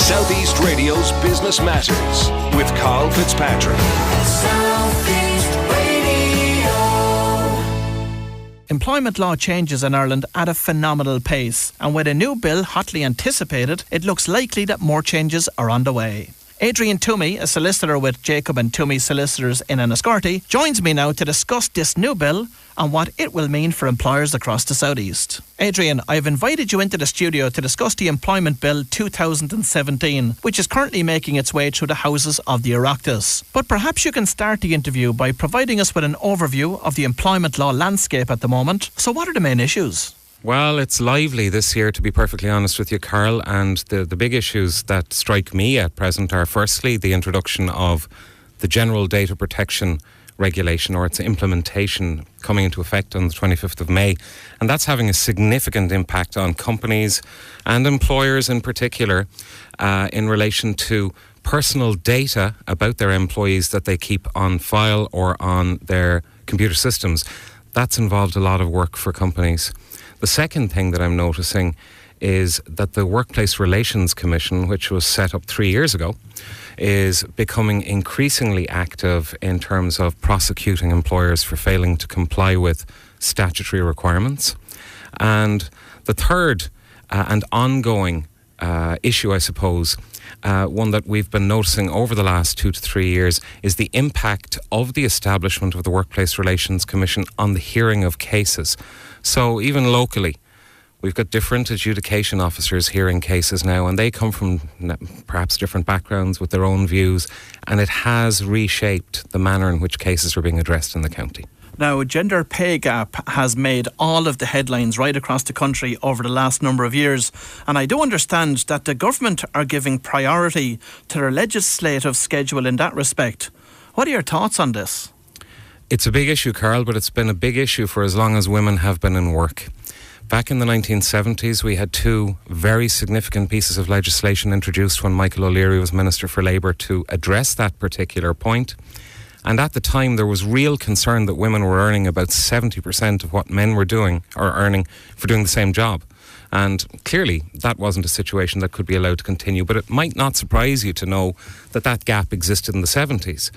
Southeast Radio's Business Matters with Karl Fitzpatrick. Southeast Radio. Employment law changes in Ireland at a phenomenal pace, and with a new bill hotly anticipated, it looks likely that more changes are on the way. Adrian Twomey, a solicitor with Jacob and Twomey Solicitors in Enniscorthy, joins me now to discuss this new bill and what it will mean for employers across the southeast. Adrian, I've invited you into the studio to discuss the Employment Bill 2017, which is currently making its way through the houses of the Oireachtas. But perhaps you can start the interview by providing us with an overview of the employment law landscape at the moment. So what are the main issues? Well, it's lively this year, to be perfectly honest with you, Karl, and the big issues that strike me at present are firstly the introduction of the General Data Protection Regulation, or its implementation, coming into effect on the 25th of May, and that's having a significant impact on companies and employers in particular in relation to personal data about their employees that they keep on file or on their computer systems. That's involved a lot of work for companies. The second thing that I'm noticing is that the Workplace Relations Commission, which was set up 3 years ago, is becoming increasingly active in terms of prosecuting employers for failing to comply with statutory requirements. And the third and ongoing issue, I suppose, one that we've been noticing over the last 2 to 3 years, is the impact of the establishment of the Workplace Relations Commission on the hearing of cases. So even locally, we've got different adjudication officers hearing cases now, and they come from perhaps different backgrounds with their own views, and it has reshaped the manner in which cases are being addressed in the county. Now, gender pay gap has made all of the headlines right across the country over the last number of years, and I do understand that the government are giving priority to their legislative schedule in that respect. What are your thoughts on this? It's a big issue, Karl, but it's been a big issue for as long as women have been in work. Back in the 1970s, we had two very significant pieces of legislation introduced when Michael O'Leary was Minister for Labour to address that particular point. And at the time, there was real concern that women were earning about 70% of what men were doing or earning for doing the same job. And clearly, that wasn't a situation that could be allowed to continue. But it might not surprise you to know that that gap existed in the 70s.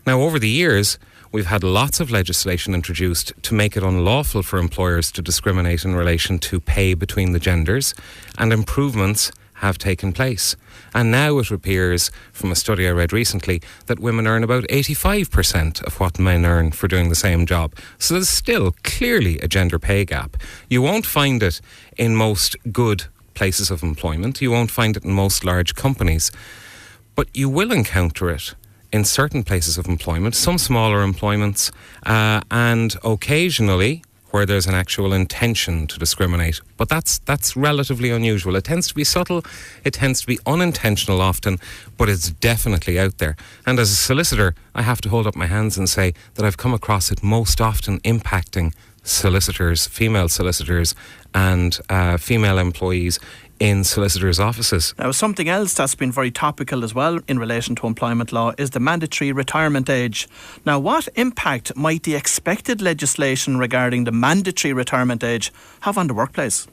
Now, over the years, we've had lots of legislation introduced to make it unlawful for employers to discriminate in relation to pay between the genders, and improvements have taken place. And now it appears, from a study I read recently, that women earn about 85% of what men earn for doing the same job. So there's still clearly a gender pay gap. You won't find it in most good places of employment. You won't find it in most large companies. But you will encounter it in certain places of employment, some smaller employments, and occasionally where there's an actual intention to discriminate. But that's relatively unusual. It tends to be subtle, it tends to be unintentional often, but it's definitely out there. And as a solicitor, I have to hold up my hands and say that I've come across it most often impacting solicitors, female solicitors, and female employees in solicitors' offices. Now, something else that's been very topical as well in relation to employment law is the mandatory retirement age. Now, what impact might the expected legislation regarding the mandatory retirement age have on the workplace?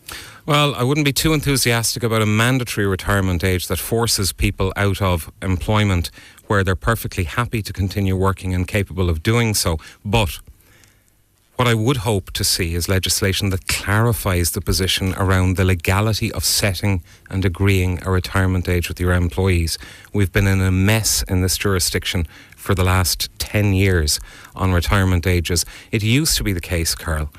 Well, I wouldn't be too enthusiastic about a mandatory retirement age that forces people out of employment where they're perfectly happy to continue working and capable of doing so. But what I would hope to see is legislation that clarifies the position around the legality of setting and agreeing a retirement age with your employees. We've been in a mess in this jurisdiction for the last 10 years on retirement ages. It used to be the case, Karl,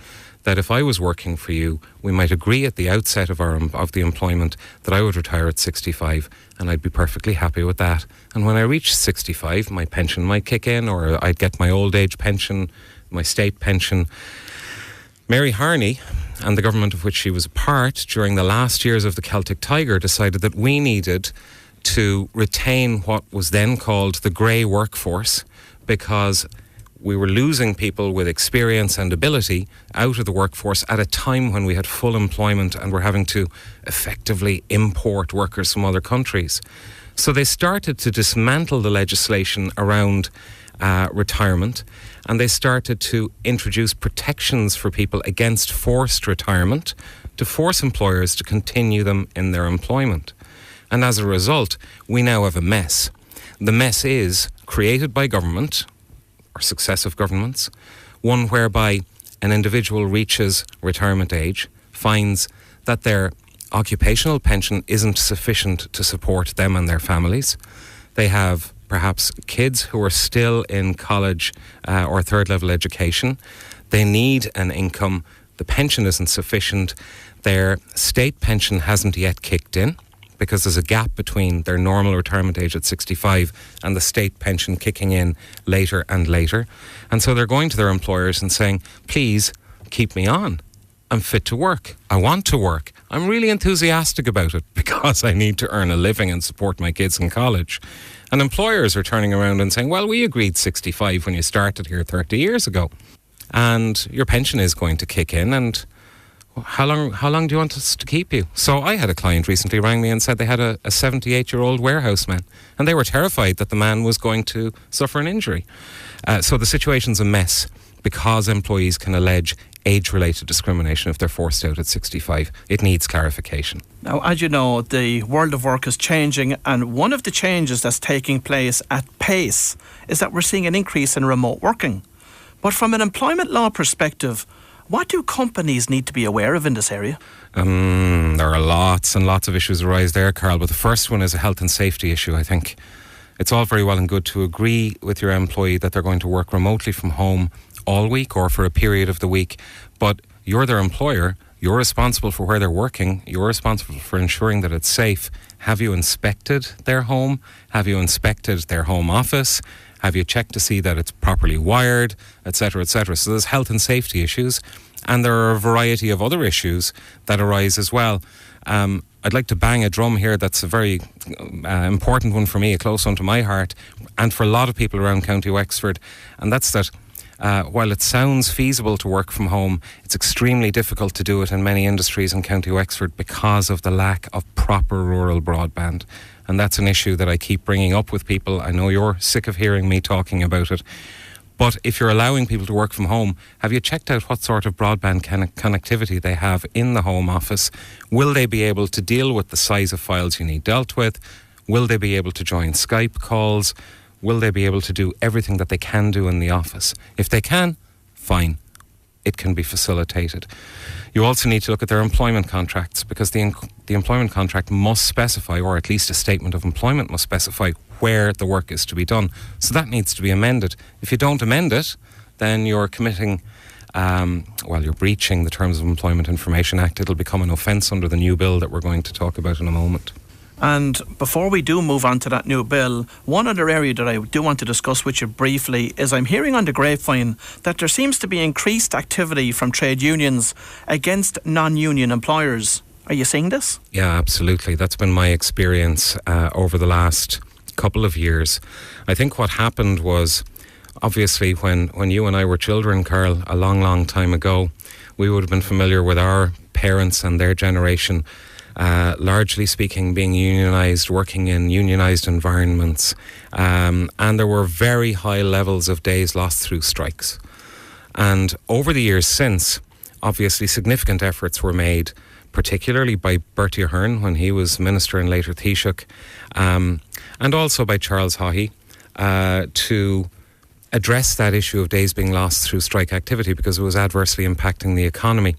that if I was working for you, we might agree at the outset of the employment that I would retire at 65, and I'd be perfectly happy with that. And when I reached 65, my pension might kick in, or I'd get my old age pension, my state pension. Mary Harney and the government of which she was a part during the last years of the Celtic Tiger decided that we needed to retain what was then called the grey workforce, because we were losing people with experience and ability out of the workforce at a time when we had full employment and were having to effectively import workers from other countries. So they started to dismantle the legislation around retirement, and they started to introduce protections for people against forced retirement to force employers to continue them in their employment. And as a result, we now have a mess. The mess is created by government, or successive governments, one whereby an individual reaches retirement age, finds that their occupational pension isn't sufficient to support them and their families. They have perhaps kids who are still in college or third level education. They need an income. The pension isn't sufficient. Their state pension hasn't yet kicked in because there's a gap between their normal retirement age at 65 and the state pension kicking in later and later. And so they're going to their employers and saying, please keep me on. I'm fit to work. I want to work. I'm really enthusiastic about it because I need to earn a living and support my kids in college. And employers are turning around and saying, well, we agreed 65 when you started here 30 years ago. And your pension is going to kick in, and how long do you want us to keep you? So I had a client recently rang me and said they had a 78-year-old warehouseman, and they were terrified that the man was going to suffer an injury. So the situation's a mess because employees can allege age-related discrimination if they're forced out at 65. It needs clarification. Now, as you know, the world of work is changing, and one of the changes that's taking place at pace is that we're seeing an increase in remote working. But from an employment law perspective, what do companies need to be aware of in this area? There are lots and lots of issues arise there, Karl, but the first one is a health and safety issue, I think. It's all very well and good to agree with your employee that they're going to work remotely from home all week or for a period of the week, but you're their employer, you're responsible for where they're working, you're responsible for ensuring that it's safe. Have you inspected their home? Have you inspected their home office? Have you checked to see that it's properly wired, etc., etc.? So there's health and safety issues, and there are a variety of other issues that arise as well. I'd like to bang a drum here that's a very important one for me, a close one to my heart, and for a lot of people around County Wexford, and that's that while it sounds feasible to work from home, it's extremely difficult to do it in many industries in County Wexford because of the lack of proper rural broadband. And that's an issue that I keep bringing up with people. I know you're sick of hearing me talking about it. But if you're allowing people to work from home, have you checked out what sort of broadband connectivity they have in the home office? Will they be able to deal with the size of files you need dealt with? Will they be able to join Skype calls? Will they be able to do everything that they can do in the office? If they can, fine. It can be facilitated. You also need to look at their employment contracts, because the employment contract must specify, or at least a statement of employment must specify, where the work is to be done. So that needs to be amended. If you don't amend it, then you're committing, you're breaching the Terms of Employment Information Act. It'll become an offence under the new bill that we're going to talk about in a moment. And before we do move on to that new bill, one other area that I do want to discuss with you briefly is I'm hearing on the grapevine that there seems to be increased activity from trade unions against non-union employers. Are you seeing this? Yeah, absolutely. That's been my experience over the last couple of years. I think what happened was, obviously, when you and I were children, Karl, a long, long time ago, we would have been familiar with our parents and their generation largely speaking, being unionised, working in unionised environments. And there were very high levels of days lost through strikes. And over the years since, obviously significant efforts were made, particularly by Bertie Ahern when he was Minister and later Taoiseach, and also by Charles Haughey, to address that issue of days being lost through strike activity, because it was adversely impacting the economy.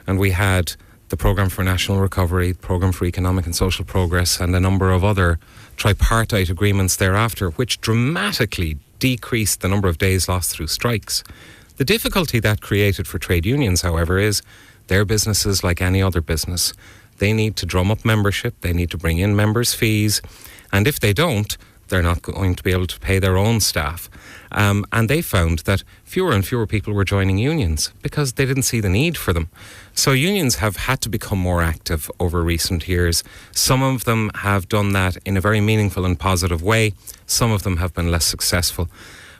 And we had the Programme for National Recovery, Programme for Economic and Social Progress, and a number of other tripartite agreements thereafter, which dramatically decreased the number of days lost through strikes. The difficulty that created for trade unions, however, is their businesses, like any other business, they need to drum up membership, they need to bring in members' fees, and if they don't, they're not going to be able to pay their own staff. And they found that fewer and fewer people were joining unions because they didn't see the need for them. So unions have had to become more active over recent years. Some of them have done that in a very meaningful and positive way. Some of them have been less successful.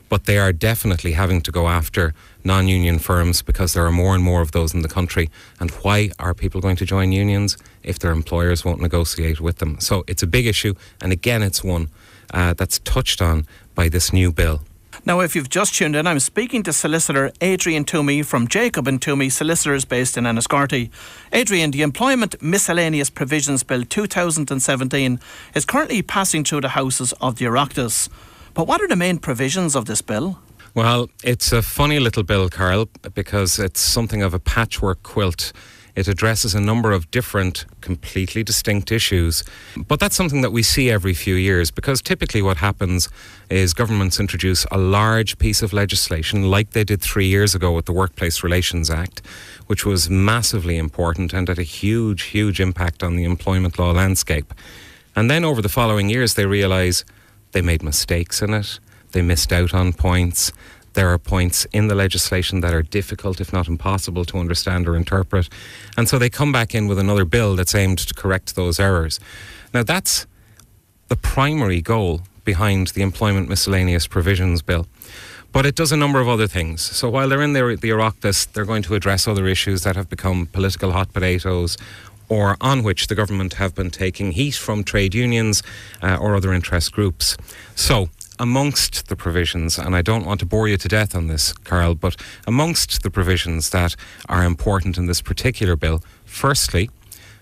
But they are definitely having to go after non-union firms because there are more and more of those in the country. And why are people going to join unions if their employers won't negotiate with them? So it's a big issue. And again, it's one that's touched on by this new bill. Now, if you've just tuned in, I'm speaking to solicitor Adrian Twomey from Jacob and Twomey Solicitors based in Enniscorthy. Adrian, the Employment Miscellaneous Provisions Bill 2017 is currently passing through the houses of the Oireachtas. But what are the main provisions of this bill? Well, it's a funny little bill, Karl, because it's something of a patchwork quilt. It addresses a number of different, completely distinct issues. But that's something that we see every few years, because typically what happens is governments introduce a large piece of legislation, like they did 3 years ago with the Workplace Relations Act, which was massively important and had a huge, huge impact on the employment law landscape. And then over the following years, they realise they made mistakes in it, they missed out on points. There are points in the legislation that are difficult, if not impossible, to understand or interpret. And so they come back in with another bill that's aimed to correct those errors. Now, that's the primary goal behind the Employment Miscellaneous Provisions Bill. But it does a number of other things. So while they're in the Oireachtas, they're going to address other issues that have become political hot potatoes, or on which the government have been taking heat from trade unions or other interest groups. So, amongst the provisions, and I don't want to bore you to death on this, Karl, but amongst the provisions that are important in this particular bill, firstly,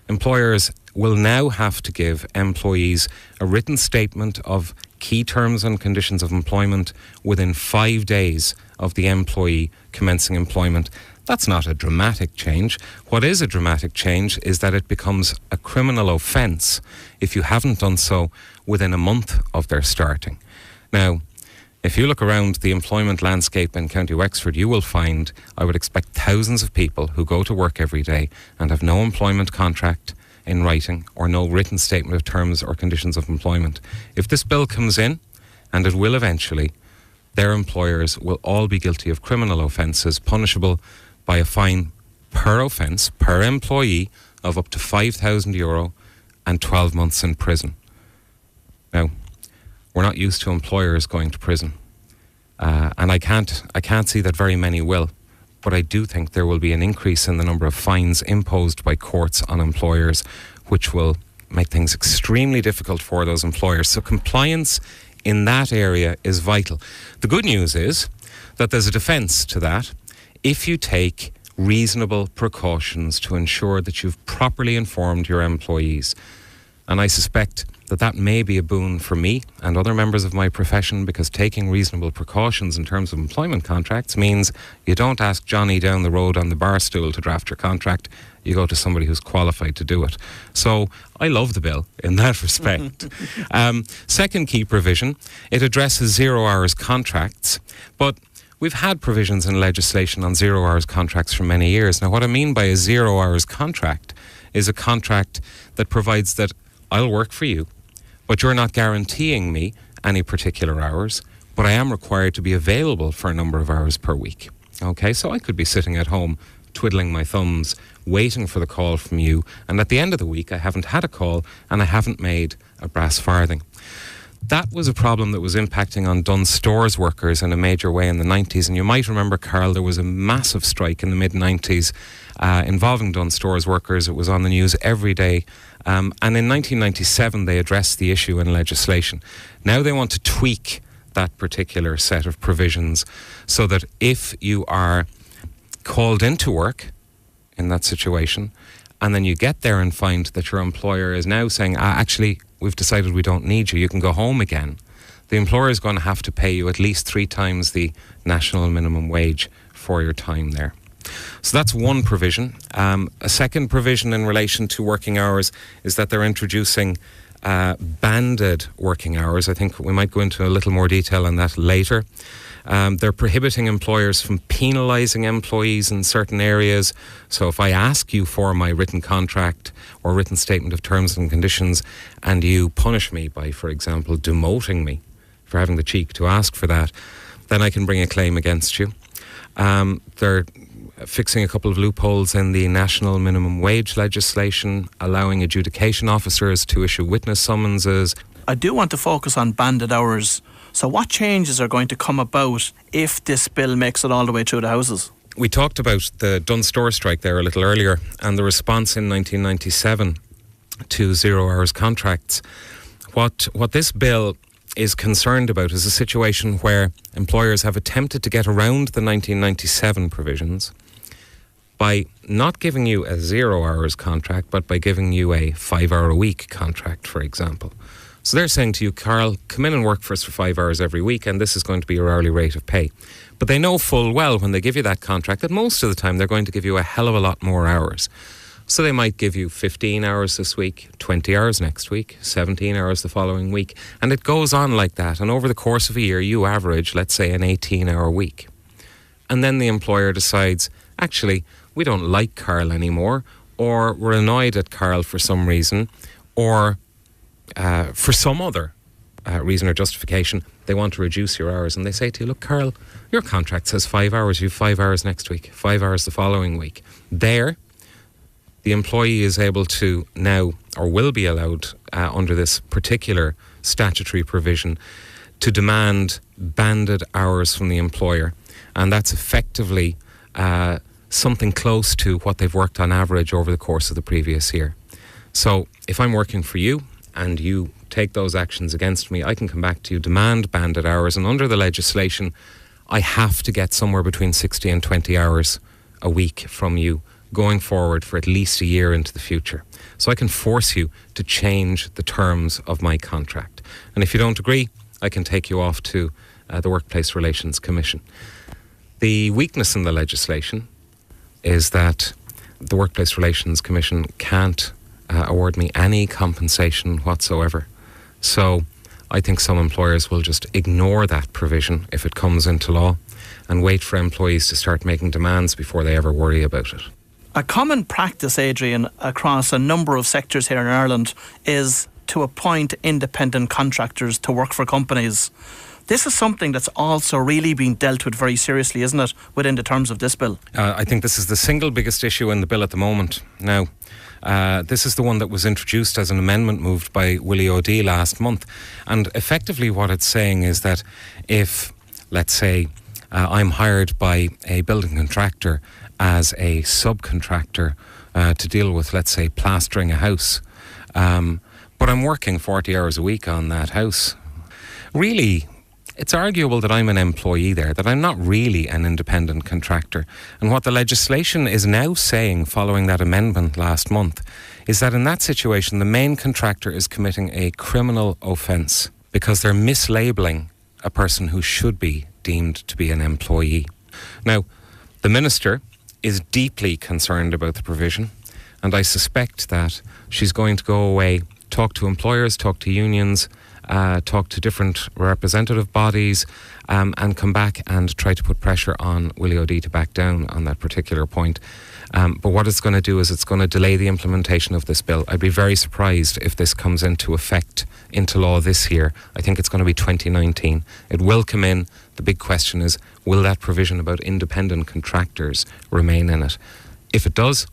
employers will now have to give employees a written statement of key terms and conditions of employment within 5 days of the employee commencing employment. That's not a dramatic change. What is a dramatic change is that it becomes a criminal offence if you haven't done so within a month of their starting. Now, if you look around the employment landscape in County Wexford, you will find, I would expect, thousands of people who go to work every day and have no employment contract in writing or no written statement of terms or conditions of employment. If this bill comes in, and it will eventually, their employers will all be guilty of criminal offences punishable by a fine per offence, per employee, of up to €5,000 and 12 months in prison. Now, we're not used to employers going to prison, and I can't see that very many will. But I do think there will be an increase in the number of fines imposed by courts on employers, which will make things extremely difficult for those employers. So compliance in that area is vital. The good news is that there's a defence to that if you take reasonable precautions to ensure that you've properly informed your employees. And I suspect that may be a boon for me and other members of my profession, because taking reasonable precautions in terms of employment contracts means you don't ask Johnny down the road on the bar stool to draft your contract. You go to somebody who's qualified to do it. So I love the bill in that respect. Second key provision, it addresses 0 hours contracts, but we've had provisions in legislation on 0 hours contracts for many years. Now, what I mean by a 0 hours contract is a contract that provides that I'll work for you, but you're not guaranteeing me any particular hours, but I am required to be available for a number of hours per week. Okay, so I could be sitting at home twiddling my thumbs, waiting for the call from you, and at the end of the week I haven't had a call and I haven't made a brass farthing. That was a problem that was impacting on Dunnes Stores workers in a major way in the 90s. And you might remember, Karl, there was a massive strike in the mid-90s involving Dunnes Stores workers. It was on the news every day. And in 1997, they addressed the issue in legislation. Now they want to tweak that particular set of provisions so that if you are called into work in that situation, and then you get there and find that your employer is now saying, actually, we've decided we don't need you, you can go home again, the employer is going to have to pay you at least 3 times the national minimum wage for your time there. So that's one provision. A second provision in relation to working hours is that they're introducing banded working hours. I think we might go into a little more detail on that later. They're prohibiting employers from penalising employees in certain areas. So if I ask you for my written contract or written statement of terms and conditions and you punish me by, for example, demoting me for having the cheek to ask for that, then I can bring a claim against you. They're fixing a couple of loopholes in the national minimum wage legislation, allowing adjudication officers to issue witness summonses. I do want to focus on banded hours. So what changes are going to come about if this bill makes it all the way through the houses? We talked about the Dunnes Store strike there a little earlier and the response in 1997 to 0 hours contracts. What this bill is concerned about is a situation where employers have attempted to get around the 1997 provisions by not giving you a 0 hours contract, but by giving you a 5 hour a week contract, for example. So they're saying to you, Karl, come in and work for us for 5 hours every week, and this is going to be your hourly rate of pay. But they know full well when they give you that contract that most of the time they're going to give you a hell of a lot more hours. So they might give you 15 hours this week, 20 hours next week, 17 hours the following week. And it goes on like that. And over the course of a year, you average, let's say, an 18-hour week. And then the employer decides, actually, we don't like Karl anymore, or we're annoyed at Karl for some reason, or for some other reason or justification, they want to reduce your hours. And they say to you, look, Karl, your contract says 5 hours. You have 5 hours next week, 5 hours the following week. There, the employee is able to now, or will be allowed under this particular statutory provision, to demand banded hours from the employer. And that's effectively something close to what they've worked on average over the course of the previous year. So if I'm working for you and you take those actions against me, I can come back to you, demand banded hours, and under the legislation, I have to get somewhere between 60 and 20 hours a week from you going forward for at least a year into the future. So I can force you to change the terms of my contract. And if you don't agree, I can take you off to the Workplace Relations Commission. The weakness in the legislation is that the Workplace Relations Commission can't award me any compensation whatsoever. So I think some employers will just ignore that provision if it comes into law and wait for employees to start making demands before they ever worry about it. A common practice, Adrian, across a number of sectors here in Ireland is to appoint independent contractors to work for companies. This is something that's also really being dealt with very seriously, isn't it, within the terms of this bill? I think this is the single biggest issue in the bill at the moment. Now, this is the one that was introduced as an amendment moved by Willie O'Dea last month. And effectively what it's saying is that if, let's say, I'm hired by a building contractor as a subcontractor to deal with, let's say, plastering a house, but I'm working 40 hours a week on that house, really, it's arguable that I'm an employee there, that I'm not really an independent contractor. And what the legislation is now saying following that amendment last month is that in that situation, the main contractor is committing a criminal offence because they're mislabelling a person who should be deemed to be an employee. Now, the Minister is deeply concerned about the provision, and I suspect that she's going to go away, talk to employers, talk to unions, talk to different representative bodies, and come back and try to put pressure on Willie O'Dea to back down on that particular point. But what it's going to do is it's going to delay the implementation of this bill. I'd be very surprised if this comes into effect, into law this year. I think it's going to be 2019. It will come in. The big question is, will that provision about independent contractors remain in it? If it does,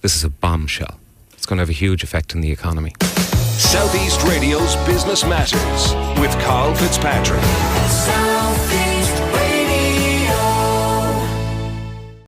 this is a bombshell. It's going to have a huge effect on the economy. Southeast Radio's Business Matters with Karl Fitzpatrick. Southeast